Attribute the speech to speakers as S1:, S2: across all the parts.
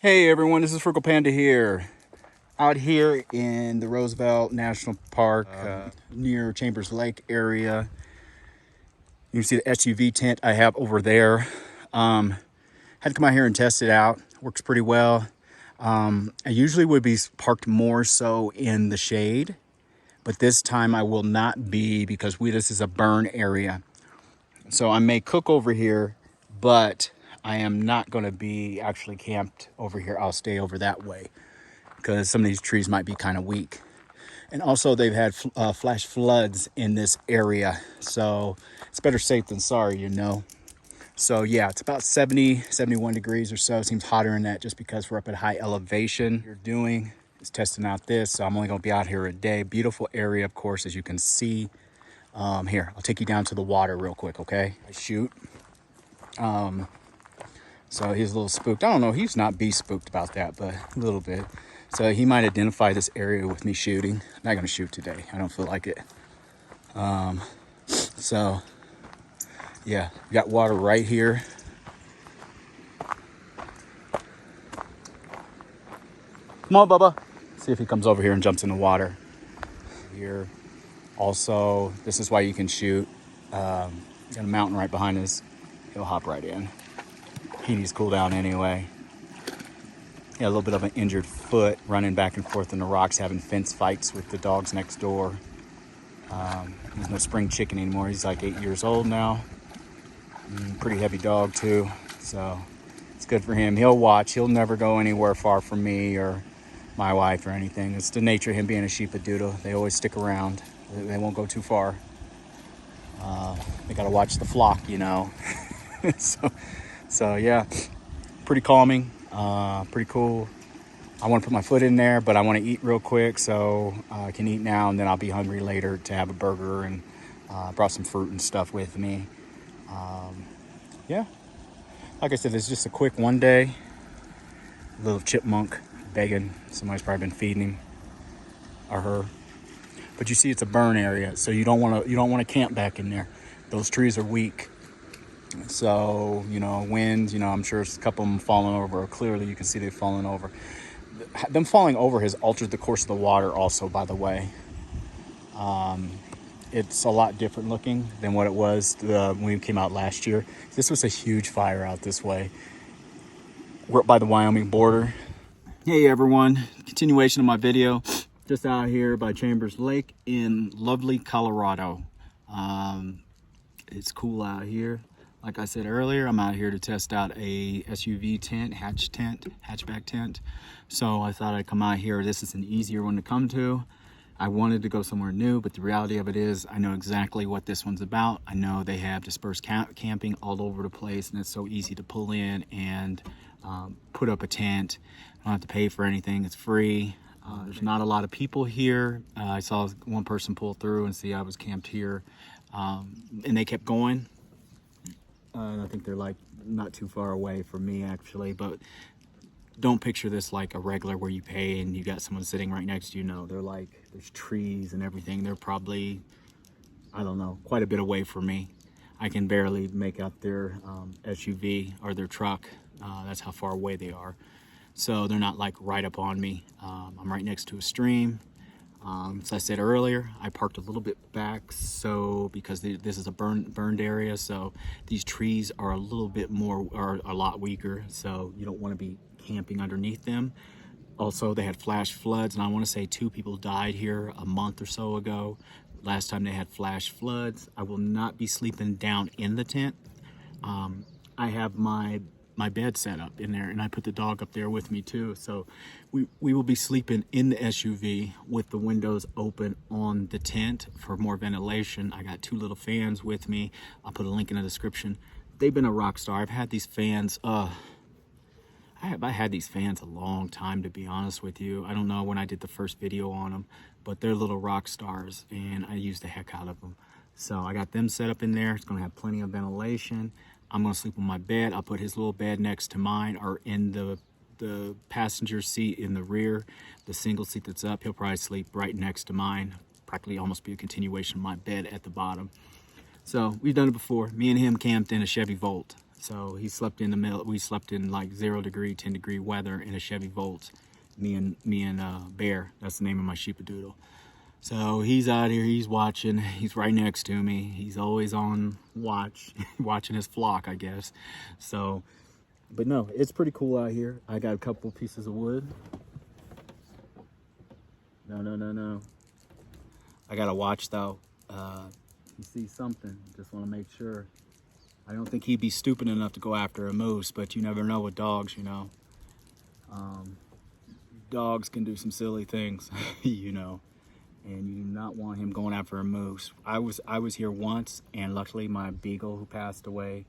S1: Hey everyone, this is Frugal Panda here. Out here in the Roosevelt National Park near Chambers Lake area. You can see the SUV tent I have over there. Had to come out here and test it out. Works pretty well. I usually would be parked more so in the shade, but this time I will not be because this is a burn area. So I may cook over here, but I am not going to be actually camped over here. I'll stay over that way because some of these trees might be kind of weak. And also they've had flash floods in this area. So it's better safe than sorry, you know. So yeah, it's about 70, 71 degrees or so. Seems hotter than that just because we're up at high elevation. What you're doing is testing out this. So I'm only going to be out here a day. Beautiful area, of course, as you can see. Here, I'll take you down to the water real quick, okay? I shoot. So he's a little spooked. I don't know, he's not be spooked about that, but a little bit. So he might identify this area with me shooting. I'm not gonna shoot today. I don't feel like it. So yeah, we got water right here. Come on, Bubba. See if he comes over here and jumps in the water. Here. Also, this is why you can shoot. Got a mountain right behind us. He'll hop right in. He needs to cool down anyway. Yeah, a little bit of an injured foot, running back and forth in the rocks, having fence fights with the dogs next door. He's no spring chicken anymore. He's like 8 years old now. Pretty heavy dog too, so it's good for him. He'll watch. He'll never go anywhere far from me or my wife or anything. It's the nature of him being a sheepadoodle. They always stick around. They won't go too far. They got to watch the flock, you know. so yeah, pretty calming, pretty cool. I want to put my foot in there, but I want to eat real quick, so I can eat now, and then I'll be hungry later to have a burger, and brought some fruit and stuff with me. Yeah, like I said, it's just a quick one day. Little chipmunk begging. Somebody's probably been feeding him or her. But you see, it's a burn area, so you don't want to camp back in there. Those trees are weak. So, you know, wind, you know, I'm sure a couple of them falling over. Clearly, you can see they've fallen over. Them falling over has altered the course of the water also, by the way. It's a lot different looking than what it was when we came out last year. This was a huge fire out this way. We're up by the Wyoming border. Hey everyone, continuation of my video. Just out here by Chambers Lake in lovely Colorado. It's cool out here. Like I said earlier, I'm out here to test out a SUV tent, hatchback tent. So I thought I'd come out here. This is an easier one to come to. I wanted to go somewhere new, but the reality of it is I know exactly what this one's about. I know they have dispersed camping all over the place, and it's so easy to pull in and put up a tent. I don't have to pay for anything. It's free. There's not a lot of people here. I saw one person pull through and see I was camped here, and they kept going. I think they're like not too far away from me actually, but don't picture this like a regular where you pay and you got someone sitting right next to you. No, they're like, there's trees and everything. They're probably, I don't know, quite a bit away from me. I can barely make out their SUV or their truck. That's how far away they are. So they're not like right up on me. I'm right next to a stream. As I said earlier, I parked a little bit back because this is a burned area, so these trees are a little bit more, or a lot weaker, so you don't want to be camping underneath them. Also, they had flash floods, and I want to say 2 people died here a month or so ago. Last time they had flash floods. I will not be sleeping down in the tent. I have my bed set up in there, and I put the dog up there with me too. So we will be sleeping in the SUV with the windows open on the tent for more ventilation. I got 2 little fans with me. I'll put a link in the description. They've been a rock star. I've had these fans, I had these fans a long time, to be honest with you. I don't know when I did the first video on them, but they're little rock stars, and I use the heck out of them. So I got them set up in there. It's gonna have plenty of ventilation. I'm gonna sleep on my bed. I'll put his little bed next to mine, or in the passenger seat in the rear, the single seat that's up. He'll probably sleep right next to mine. Practically almost be a continuation of my bed at the bottom. So we've done it before. Me and him camped in a Chevy Volt. So he slept in the middle. We slept in like 0 degree, 10 degree weather in a Chevy Volt. Me and Bear. That's the name of my sheepadoodle. So he's out here. He's watching. He's right next to me. He's always on watch, watching his flock, I guess. So, but no, it's pretty cool out here. I got a couple pieces of wood. No. I gotta watch though. He sees something. Just want to make sure. I don't think he'd be stupid enough to go after a moose, but you never know with dogs, you know. Dogs can do some silly things, you know, and you do not want him going after a moose. I was here once, and luckily my beagle who passed away.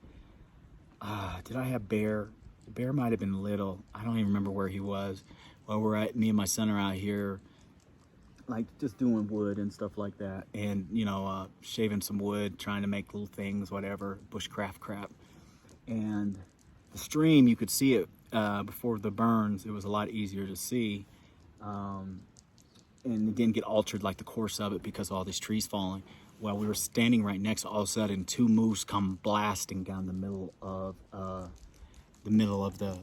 S1: Did I have Bear? Bear might have been little. I don't even remember where he was. Well, me and my son are out here, like just doing wood and stuff like that, and you know, shaving some wood, trying to make little things, whatever, bushcraft crap. And the stream, you could see it before the burns. It was a lot easier to see, and it didn't get altered like the course of it because of all these trees falling. Well, we were standing right next to, all of a sudden 2 moose come blasting down the middle of the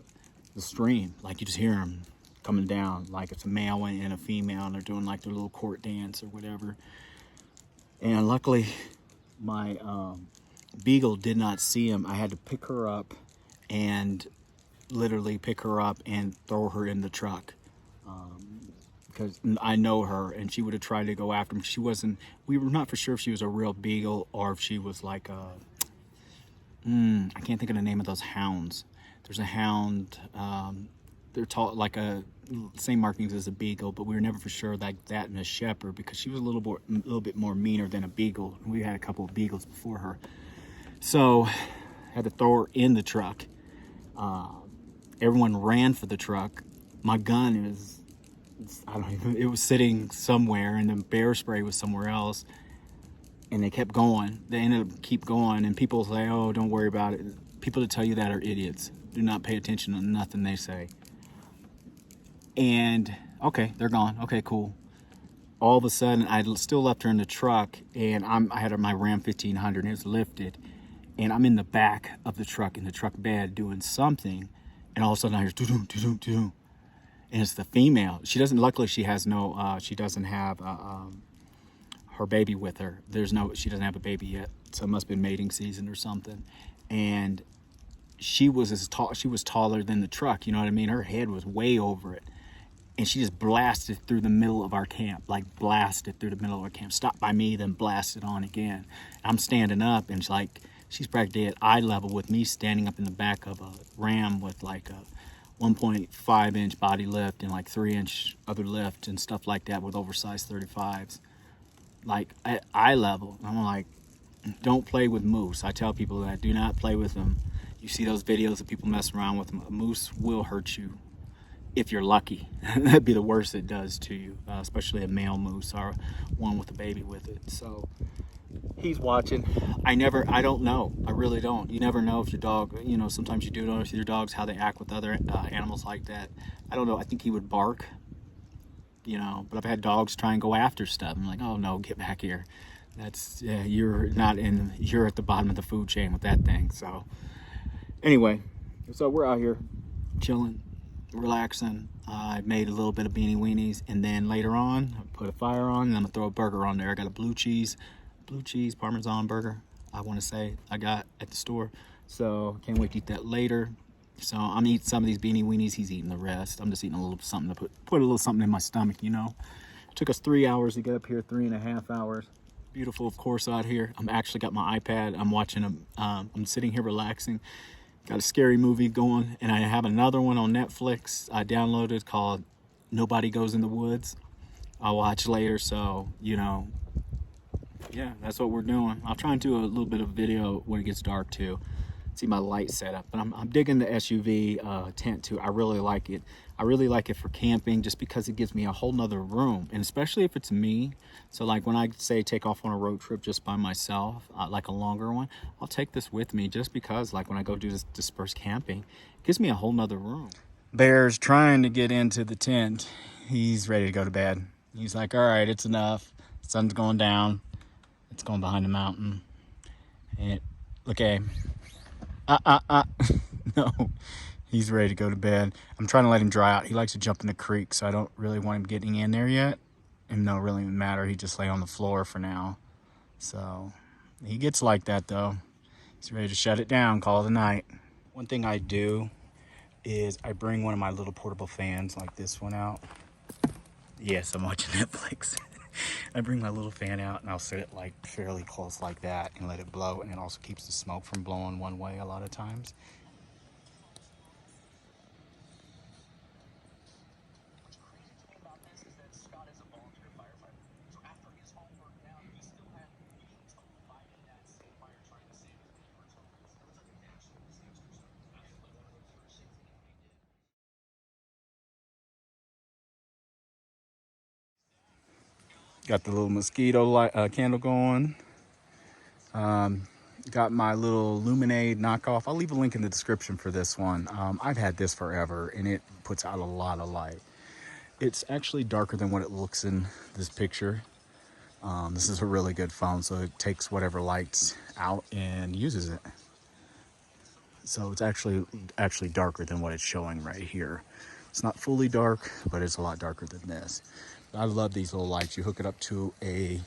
S1: stream. Like you just hear them coming down, like it's a male and a female, and they're doing like their little court dance or whatever. And luckily my beagle did not see him. I had to pick her up and literally pick her up and throw her in the truck, because I know her, and she would have tried to go after him. She wasn't, we were not for sure if she was a real beagle or if she was like a, I can't think of the name of those hounds. There's a hound, they're tall, like a same markings as a beagle, but we were never for sure like that and a shepherd, because she was a little bit more meaner than a beagle. We had a couple of beagles before her, so I had to throw her in the truck. Everyone ran for the truck. My gun is, I don't even, it was sitting somewhere, and the bear spray was somewhere else, and they kept going. They ended up keep going, and people say, oh, don't worry about it. People that tell you that are idiots. Do not pay attention to nothing they say. And okay, they're gone. Okay, cool. All of a sudden, I still left her in the truck, and I had my Ram 1500, and it was lifted, and I'm in the back of the truck, in the truck bed, doing something, and all of a sudden I hear doo-doo, doo-doo, doo-doo. And it's the female. She doesn't, luckily she has no, she doesn't have her baby with her. She doesn't have a baby yet, so it must have been mating season or something. And she was taller than the truck, you know what I mean? Her head was way over it. And she just blasted through the middle of our camp, like blasted through the middle of our camp, stopped by me, then blasted on again. I'm standing up, and she's practically at eye level with me, standing up in the back of a Ram with like a 1.5 inch body lift and like 3 inch other lift and stuff like that, with oversized 35s, like at eye level. I'm like, don't play with moose. I tell people that, do not play with them. You see those videos of people messing around with them. A moose will hurt you if you're lucky. That'd be the worst it does to you, especially a male moose or one with a baby with it. So he's watching. I don't know. I really don't. You never know if your dog, you know, sometimes you do know if your dogs, how they act with other animals like that. I don't know. I think he would bark, you know, but I've had dogs try and go after stuff. I'm like, oh no, get back here. That's, yeah, you're at the bottom of the food chain with that thing. So anyway, so we're out here chilling, relaxing. I made a little bit of beanie weenies, and then later on I put a fire on, and I'm gonna throw a burger on there. I got a blue cheese Parmesan burger, I want to say, I got at the store, so can't wait to eat that later. So I'm eating some of these beanie weenies, he's eating the rest. I'm just eating a little something to put a little something in my stomach, you know. It took us 3 hours to get up here, 3.5 hours. Beautiful, of course, out here. I'm actually got my iPad, I'm watching I'm sitting here relaxing. Got a scary movie going, and I have another one on Netflix I downloaded called Nobody Goes in the Woods. I'll watch later, so, you know, yeah, that's what we're doing. I'll try and do a little bit of video when it gets dark too. See my light setup, but I'm digging the SUV tent too. I really like it. I really like it for camping, just because it gives me a whole nother room, and especially if it's me. So like when I say take off on a road trip just by myself, like a longer one, I'll take this with me, just because like when I go do this dispersed camping, it gives me a whole nother room. Bear's trying to get into the tent. He's ready to go to bed. He's like, all right, it's enough. Sun's going down. It's going behind the mountain. And look, Abe, No, he's ready to go to bed. I'm trying to let him dry out. He likes to jump in the creek, so I don't really want him getting in there yet. And no, it really doesn't matter. He just lay on the floor for now. So he gets like that though. He's ready to shut it down, call it a night. One thing I do is I bring one of my little portable fans like this one out. Yes, I'm watching Netflix. I bring my little fan out and I'll set it like fairly close like that and let it blow, and it also keeps the smoke from blowing one way a lot of times. Got the little mosquito light, candle going. Got my little LuminAID knockoff. I'll leave a link in the description for this one. I've had this forever and it puts out a lot of light. It's actually darker than what it looks in this picture. This is a really good phone, so it takes whatever light's out and uses it. So it's actually darker than what it's showing right here. It's not fully dark, but it's a lot darker than this. I love these little lights. You hook it up to a,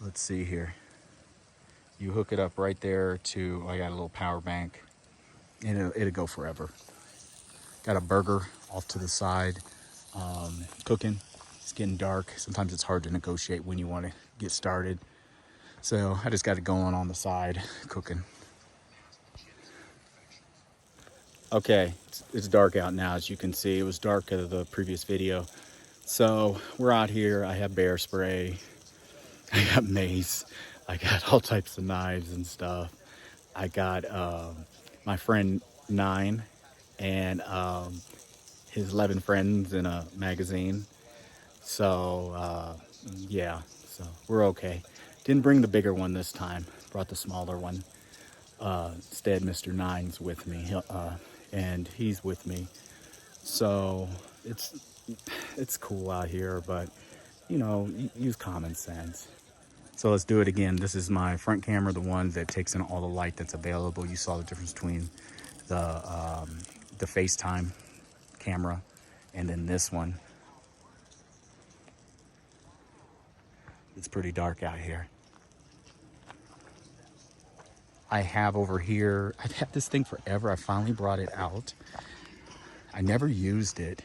S1: let's see here. You hook it up right there to, I got a little power bank, and it'll go forever. Got a burger off to the side, cooking. It's getting dark. Sometimes it's hard to negotiate when you want to get started. So I just got it going on the side, cooking. Okay, it's dark out now, as you can see. It was dark at the previous video. So we're out here. I have bear spray. I got mace. I got all types of knives and stuff. I got my friend 9 and his 11 friends in a magazine. So yeah, so we're okay. Didn't bring the bigger one this time. Brought the smaller one. Instead, Mr. 9's with me, and he's with me. So it's cool out here, but you know, use common sense. So let's do it again. This is my front camera, the one that takes in all the light that's available. You saw the difference between the FaceTime camera and then this one. It's pretty dark out here. I have over here, I've had this thing forever. I finally brought it out. I never used it.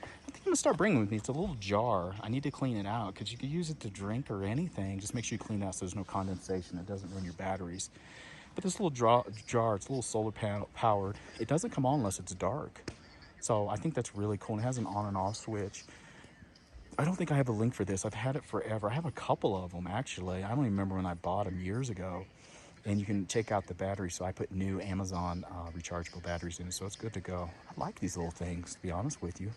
S1: I think I'm gonna start bringing it with me. It's a little jar. I need to clean it out because you can use it to drink or anything. Just make sure you clean it out so there's no condensation. It doesn't ruin your batteries. But this little jar, it's a little solar powered. It doesn't come on unless it's dark. So I think that's really cool. And it has an on and off switch. I don't think I have a link for this. I've had it forever. I have a couple of them actually. I don't even remember when I bought them years ago. And you can take out the battery. So I put new Amazon rechargeable batteries in it. So it's good to go. I like these little things, to be honest with you.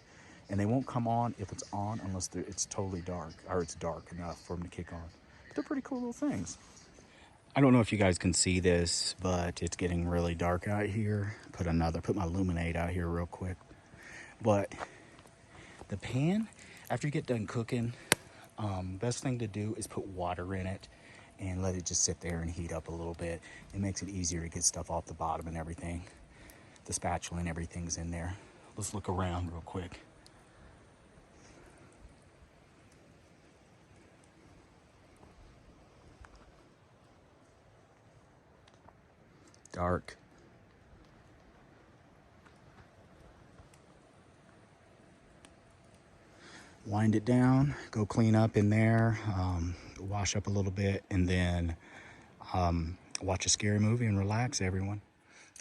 S1: And they won't come on if it's on unless it's totally dark, or it's dark enough for them to kick on. But they're pretty cool little things. I don't know if you guys can see this, but it's getting really dark out here. Put my LuminAID out here real quick. But the pan, after you get done cooking, best thing to do is put water in it and let it just sit there and heat up a little bit. It makes it easier to get stuff off the bottom and everything. The spatula and everything's in there. Let's look around real quick. Dark. Wind it down, go clean up in there, wash up a little bit, and then watch a scary movie and relax, everyone.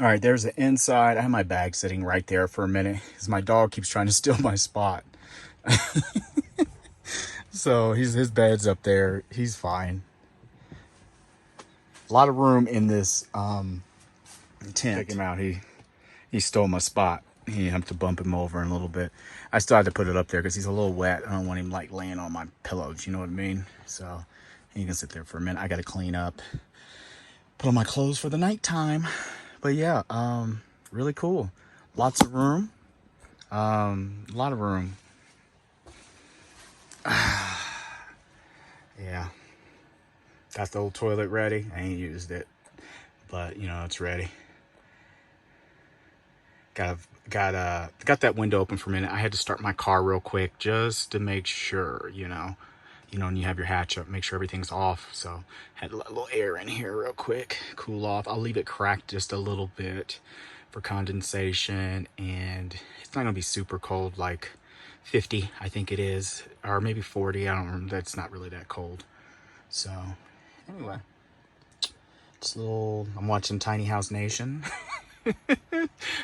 S1: All right, there's the inside. I have my bag sitting right there for a minute because my dog keeps trying to steal my spot. So his bed's up there. He's fine. A lot of room in this tent. Check him out. He stole my spot. You have to bump him over in a little bit. I still had to put it up there because he's a little wet. I don't want him like laying on my pillows, you know what I mean? So he can sit there for a minute. I got to clean up, put on my clothes for the nighttime. But yeah, really cool. Lots of room. A lot of room. Yeah. Got the old toilet ready. I ain't used it. but you know, it's ready. Got that window open for a minute. I had to start my car real quick just to make sure, you know, when you have your hatch up, make sure everything's off. So had to let a little air in here real quick, cool off. I'll leave it cracked just a little bit for condensation, and it's not gonna be super cold, like 50, I think it is, or maybe 40. I don't remember. That's not really that cold. So anyway, just a little. I'm watching Tiny House Nation.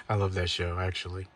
S1: I love that show, actually.